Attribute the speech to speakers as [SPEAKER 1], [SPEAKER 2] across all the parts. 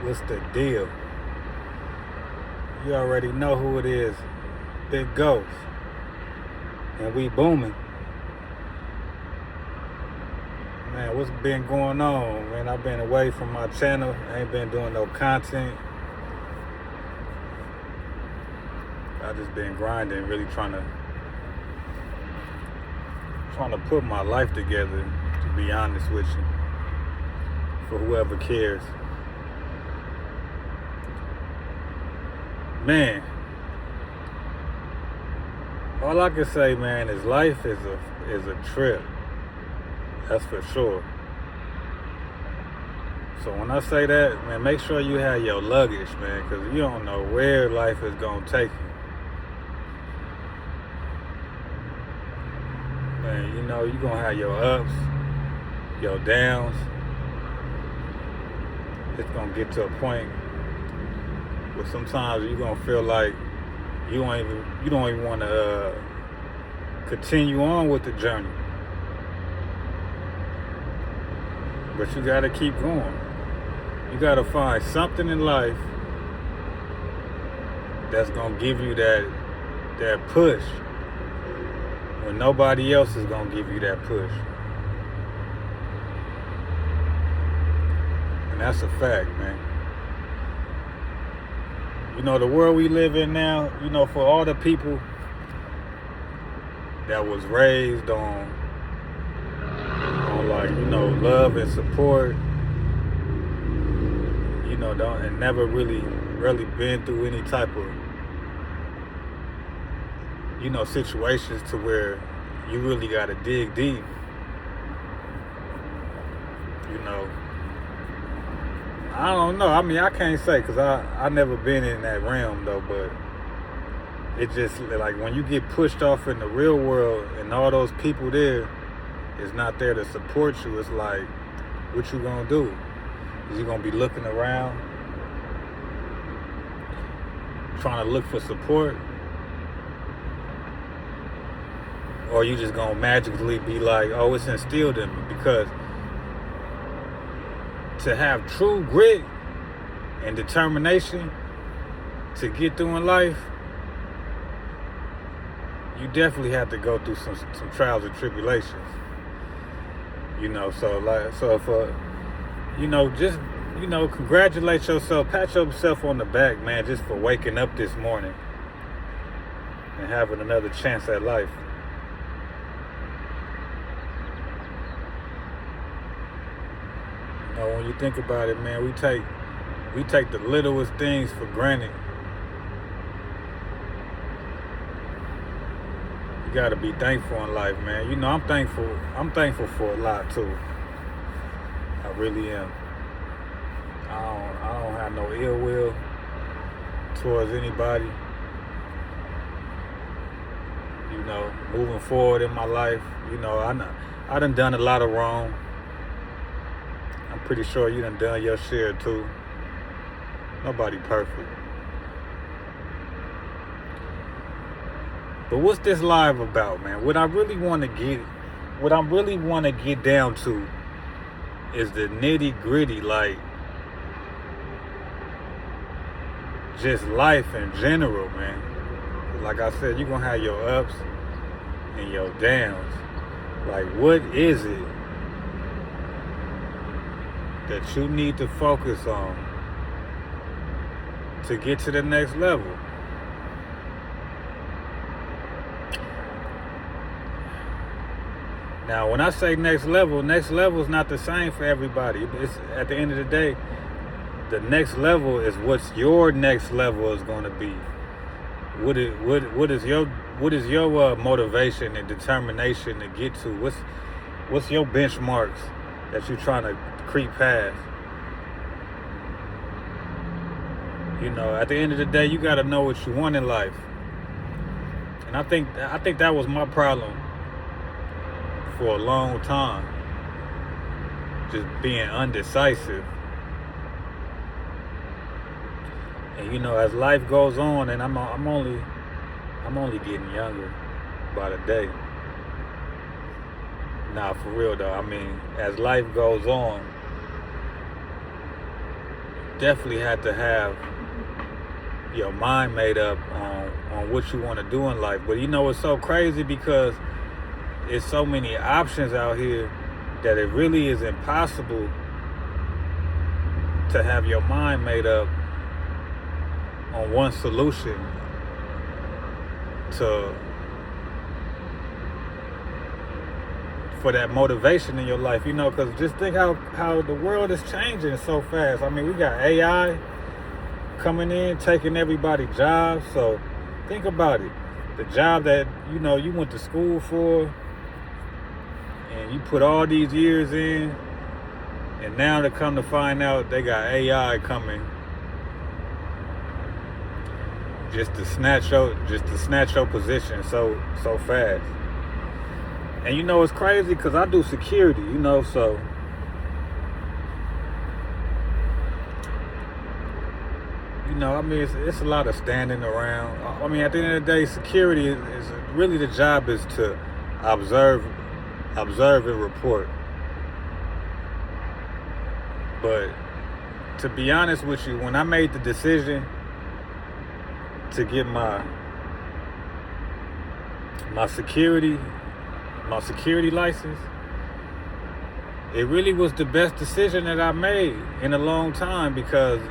[SPEAKER 1] What's the deal? You already know who it is. Big Ghost. And we booming. Man, what's been going on? Man, I've been away from my channel. I ain't been doing no content. I just been grinding, really trying to put my life together, to be honest with you. For whoever cares. Man, all I can say, man, is life is a trip. That's for sure. So when I say that, man, make sure you have your luggage, man, because you don't know where life is gonna take you. Man, you know you're gonna have your ups, your downs. It's gonna get to a point where sometimes you're gonna feel like you don't even want to continue on with the journey. But you gotta keep going. You gotta find something in life that's gonna give you that push when nobody else is gonna give you that push. And that's a fact, man. You know, the world we live in now, you know, for all the people that was raised on like, you know, love and support, you know, and never really been through any type of, you know, situations to where you really gotta dig deep. You know, I don't know. I mean, I can't say because I never been in that realm though, but it just like when you get pushed off in the real world and all those people there is not there to support you, it's like, what you gonna do? Is you gonna be looking around trying to look for support? Or you just gonna magically be like, oh, it's instilled in me? Because to have true grit and determination to get through in life, you definitely have to go through some trials and tribulations. You know, so for, you know, just, you know, congratulate yourself, pat yourself on the back, man, just for waking up this morning and having another chance at life. You know, when you think about it, man, we take the littlest things for granted. You gotta be thankful in life, man. You know, I'm thankful for a lot too. I really am. I don't have no ill will towards anybody. You know, moving forward in my life, you know, I done a lot of wrong. I'm pretty sure you done your share too. Nobody perfect. But what's this live about, man? What I'm really want to get down to is the nitty gritty, like just life in general, man. Like I said, you're gonna have your ups and your downs. Like, what is it that you need to focus on to get to the next level? Now, when I say next level is not the same for everybody. It's at the end of the day, the next level is what's your next level is going to be. What is your motivation and determination to get to? What's your benchmarks that you're trying to creep past? You know, at the end of the day, you got to know what you want in life. And I think that was my problem for a long time, just being undecisive. And you know, as life goes on, and I'm only getting younger by the day. Nah, for real though. I mean, as life goes on, definitely have to have your mind made up on what you want to do in life. But you know, it's so crazy because there's so many options out here that it really is impossible to have your mind made up on one solution for that motivation in your life, you know, because just think how the world is changing so fast. I mean, we got AI coming in, taking everybody's jobs. So think about it. The job that, you know, you went to school for and you put all these years in, and now to come to find out they got AI coming just to snatch your position so fast. And you know, it's crazy because I do security, you know, so you know, I mean, it's a lot of standing around. I mean, at the end of the day, security is really, the job is to observe and report. But to be honest with you, when I made the decision to get my security license, it really was the best decision that I made in a long time, because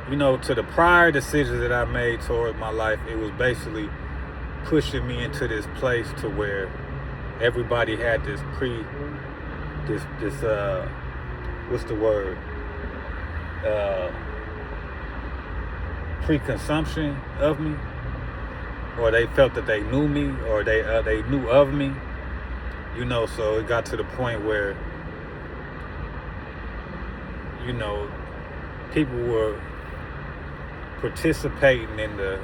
[SPEAKER 1] you know, to the prior decisions that I made toward my life, it was basically pushing me into this place to where everybody had this what's the word? Preconception of me, or they felt that they knew me, or they knew of me, you know. So it got to the point where, you know, people were participating in the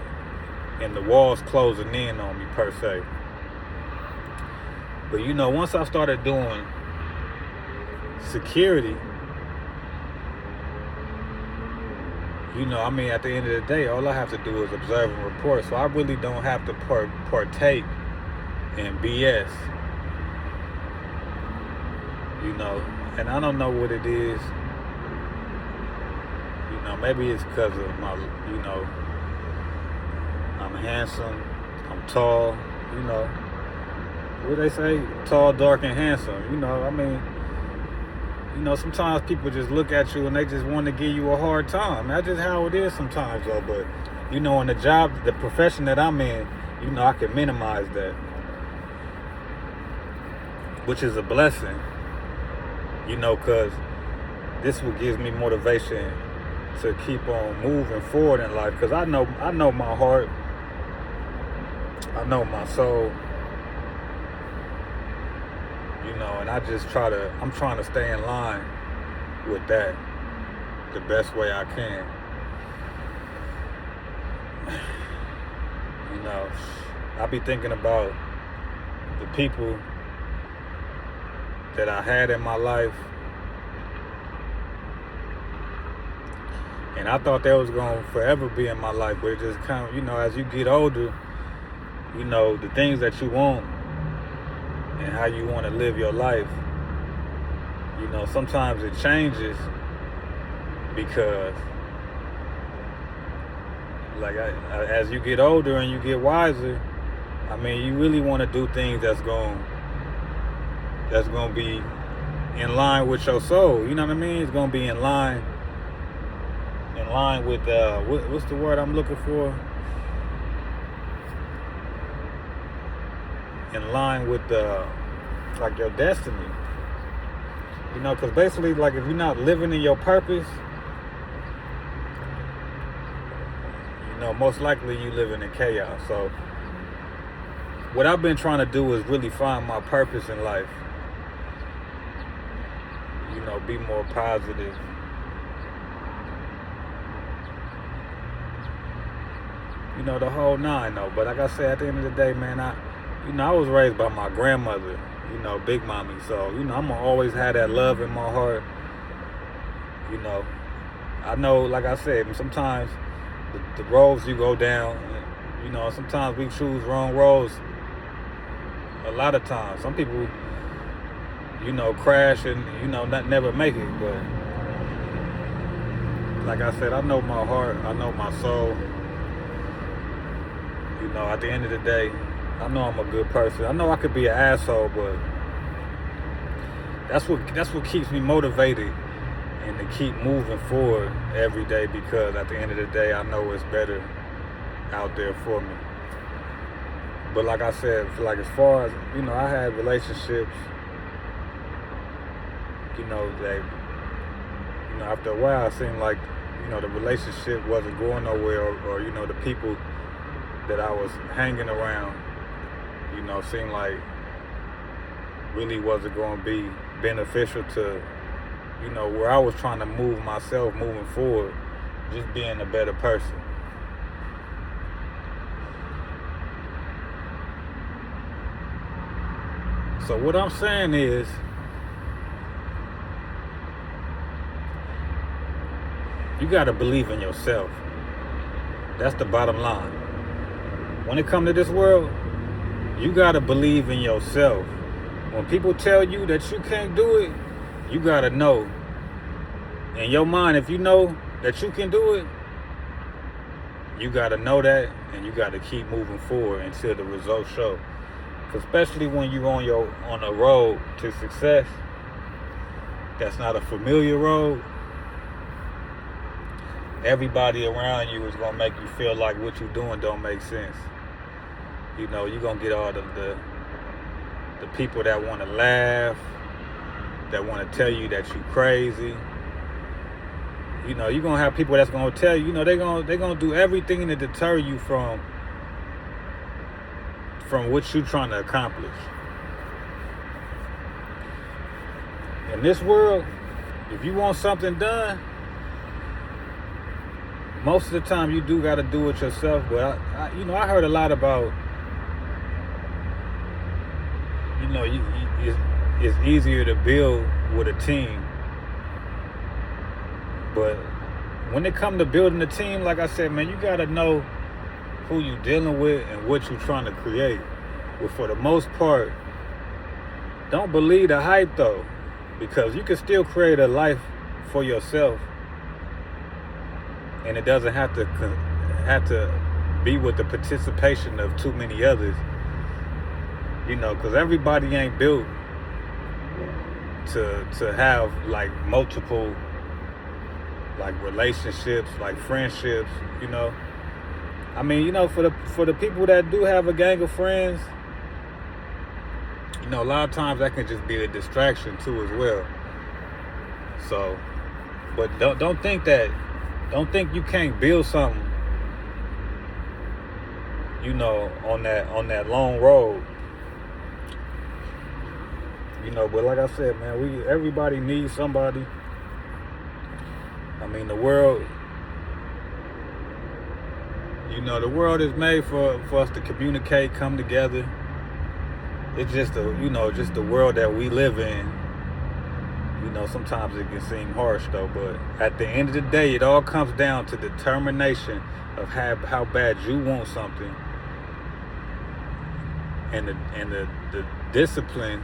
[SPEAKER 1] walls closing in on me, per se. But you know, once I started doing security, you know, I mean, at the end of the day, all I have to do is observe and report. So I really don't have to partake in BS, you know. And I don't know what it is. You know, maybe it's because of my, you know, I'm handsome, I'm tall, you know. What they say? Tall, dark, and handsome. You know, I mean, you know, sometimes people just look at you and they just want to give you a hard time. That's just how it is sometimes, though. But, you know, in the job, the profession that I'm in, you know, I can minimize that, which is a blessing, you know, because this will give me motivation to keep on moving forward in life. Because I know my heart, I know my soul, you know, and I'm trying to stay in line with that the best way I can. You know, I be thinking about the people that I had in my life, and I thought they was going to forever be in my life, but it just kind of, you know, as you get older, you know, the things that you want and how you want to live your life, you know, sometimes it changes, because like as you get older and you get wiser, I mean, you really want to do things that's going to be in line with your soul. You know what I mean? It's going to be in line with what's the word I'm looking for? In line with like your destiny. You know, because basically, like, if you're not living in your purpose, you know, most likely you living in chaos. So what I've been trying to do is really find my purpose in life. You know, be more positive. You know, the whole nine, though. But like I said, at the end of the day, man, I was raised by my grandmother, you know, Big Mommy. So, you know, I'm going to always have that love in my heart. You know, I know, like I said, sometimes the roads you go down, you know, sometimes we choose wrong roads. A lot of times. Some people, you know, crash and, you know, never make it. But like I said, I know my heart, I know my soul. You know, at the end of the day, I know I'm a good person. I know I could be an asshole, but that's what keeps me motivated and to keep moving forward every day, because at the end of the day, I know it's better out there for me. But like I said, like as far as, you know, I had relationships, you know, that, you know, after a while it seemed like, you know, the relationship wasn't going nowhere, or you know, the people that I was hanging around, you know, seemed like really wasn't going to be beneficial to, you know, where I was trying to move myself moving forward, just being a better person. So what I'm saying is, you got to believe in yourself. That's the bottom line. When it comes to this world, you got to believe in yourself. When people tell you that you can't do it, you got to know in your mind, if you know that you can do it, you got to know that, and you got to keep moving forward until the results show. Especially when you're on a road to success that's not a familiar road, everybody around you is going to make you feel like what you're doing don't make sense. You know, you're going to get all of the people that want to laugh, that want to tell you that you're crazy. You know, you're going to have people that's going to tell you, you know, they're going to do everything to deter you from what you're trying to accomplish. In this world, if you want something done, most of the time you do got to do it yourself. But I heard a lot about, you know, it's easier to build with a team. But when it comes to building a team, like I said, man, you got to know who you dealing with and what you're trying to create. But for the most part, don't believe the hype though, because you can still create a life for yourself, and it doesn't have to be with the participation of too many others. You know, because everybody ain't built to have like multiple like relationships, like friendships, you know. I mean, you know, for the people that do have a gang of friends, you know, a lot of times that can just be a distraction too as well. So, but don't think you can't build something, you know, on that long road. You know, but like I said, man, everybody needs somebody. I mean, the world, you know, the world is made for us to communicate, come together. It's just the world that we live in. You know, sometimes it can seem harsh though, but at the end of the day, it all comes down to determination of how bad you want something, and the discipline.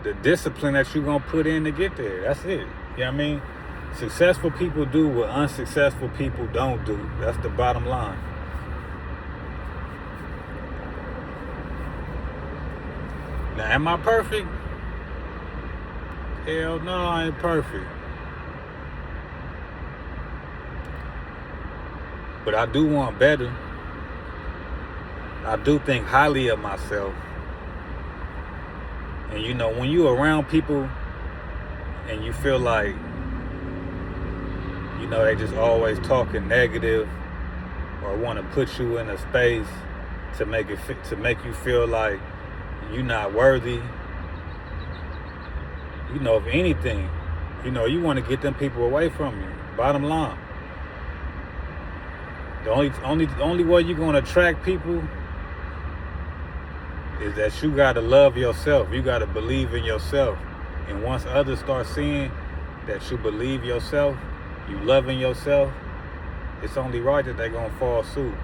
[SPEAKER 1] The discipline that you're going to put in to get there. That's it. You know what I mean? Successful people do what unsuccessful people don't do. That's the bottom line. Now, am I perfect? Hell no, I ain't perfect. But I do want better. I do think highly of myself. And you know, when you're around people and you feel like, you know, they just always talking negative or want to put you in a space to make you feel like you're not worthy, you know, if anything, you know, you want to get them people away from you. Bottom line. The only way you're going to attract people is that you got to love yourself. You got to believe in yourself. And once others start seeing that you believe yourself, you loving yourself, it's only right that they're going to fall suit.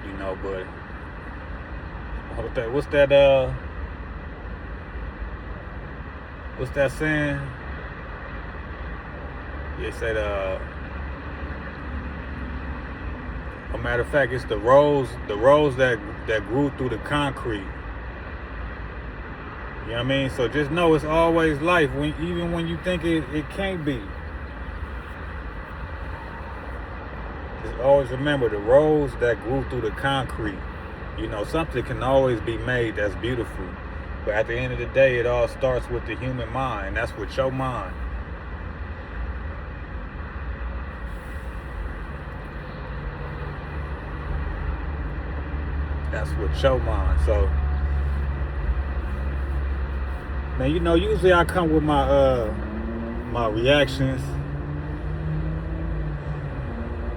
[SPEAKER 1] You know, but what's that what's that saying? They said, a matter of fact, it's the rose that grew through the concrete. You know what I mean? So just know it's always life, even when you think it can't be. Just always remember the rose that grew through the concrete. You know, something can always be made that's beautiful. But at the end of the day, it all starts with the human mind. That's with your mind. That's with your mind. So, man, you know, usually I come with my reactions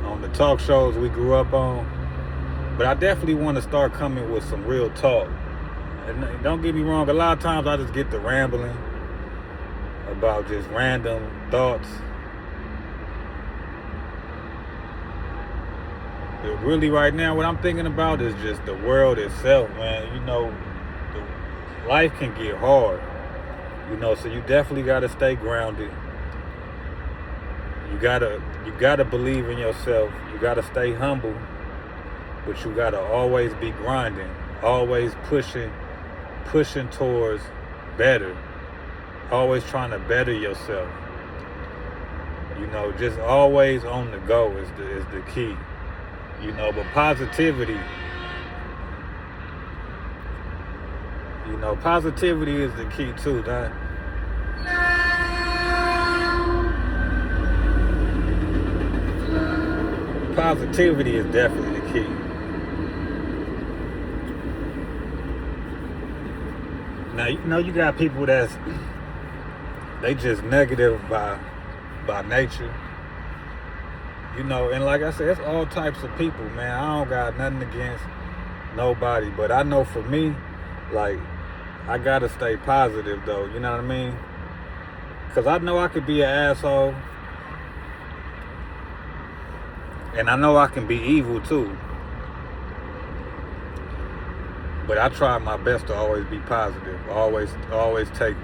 [SPEAKER 1] on the talk shows we grew up on. But I definitely want to start coming with some real talk. And don't get me wrong, a lot of times I just get to rambling about just random thoughts. But really right now, what I'm thinking about is just the world itself, man. You know, life can get hard. You know, so you definitely got to stay grounded. You gotta believe in yourself. You gotta stay humble, but you gotta always be grinding, always pushing towards better, always trying to better yourself. You know, just always on the go is the key. You know, but positivity. You know, positivity is the key too, man. Positivity is definitely the key. Now, you know, you got people they just negative by nature. You know, and like I said, it's all types of people, man. I don't got nothing against nobody, but I know for me, like, I gotta stay positive though, you know what I mean? Cause I know I could be an asshole, and I know I can be evil too. But I try my best to always be positive. Always take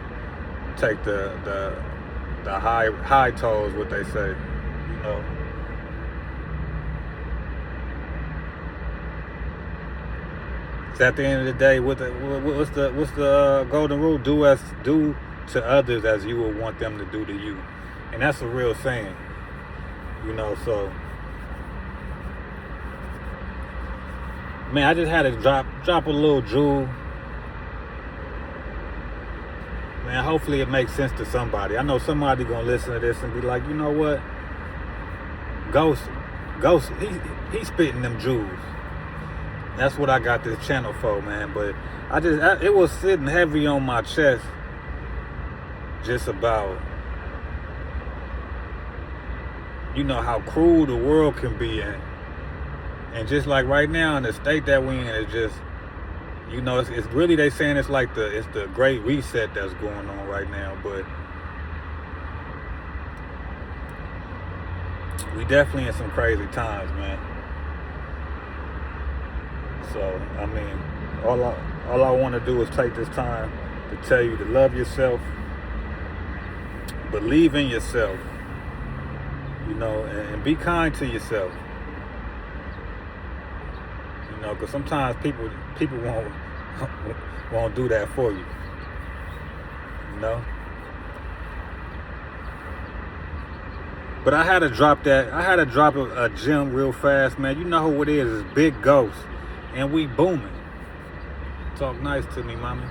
[SPEAKER 1] the high toes, what they say, you know. At the end of the day, what's the golden rule? Do to others as you would want them to do to you, and that's a real saying, you know. So, man, I just had to drop a little jewel, man. Hopefully, it makes sense to somebody. I know somebody gonna listen to this and be like, you know what, Ghost, he's spitting them jewels. That's what I got this channel for, man. But it was sitting heavy on my chest just about, you know, how cruel the world can be. And just like right now in the state that we in, it's just, you know, it's really, they saying it's like it's the great reset that's going on right now. But we definitely in some crazy times, man. So, I mean, all I want to do is take this time to tell you to love yourself, believe in yourself, you know, and be kind to yourself. You know, because sometimes people won't do that for you. You know. But I had to drop a gem real fast, man. You know who it is? It's Big Ghost. And we booming. Talk nice to me, mama.